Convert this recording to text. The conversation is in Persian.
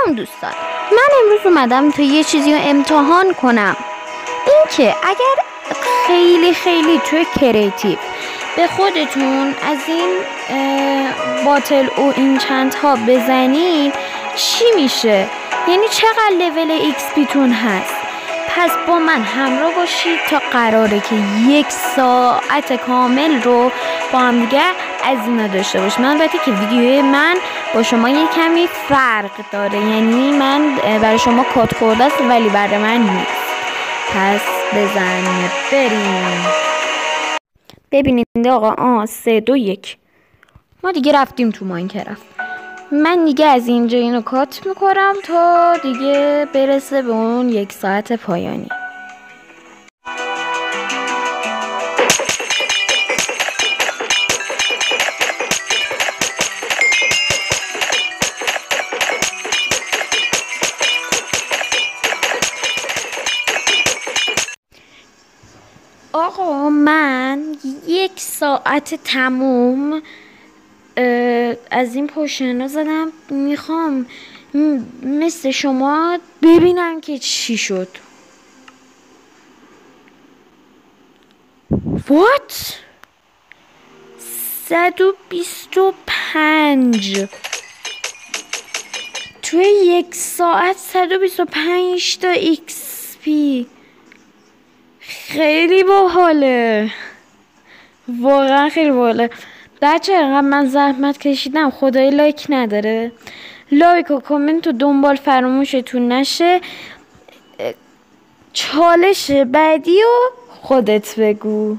سلام دوستان، من امروز اومدم تا یه چیزی رو امتحان کنم. اینکه اگر خیلی توی کریتیو به خودتون از این باتل و این چند ها بزنین چی میشه؟ یعنی چقدر لول ایکس پی تون هست. پس با من همراه باشید تا قراره که 1 ساعت کامل رو با هم دیگه از اینا داشته باشیم. البته که ویدیوی من با شما یه کمی فرق داره، یعنی من برای شما کد خورده است ولی برای من نیست. پس بزنید بریم. ببینید آقا 3 2 1 ما دیگه رفتیم تو ماینکرافت. من دیگه از اینجا اینو کات میکنم تا دیگه برسه به اون 1 ساعت پایانی. آقا من 1 ساعت تموم از این پوشن زدم. میخوام مثل شما ببینم که چی شد. What؟ 125 توی 1 ساعت 125 تا XP. خیلی باحاله، واقعا خیلی باحاله. بچه اینقدر من زحمت کشیدم، خدای لایک نداره؟ لایک و کامنت و دنبال فراموشتون نشه. چالش بعدی و خودت بگو.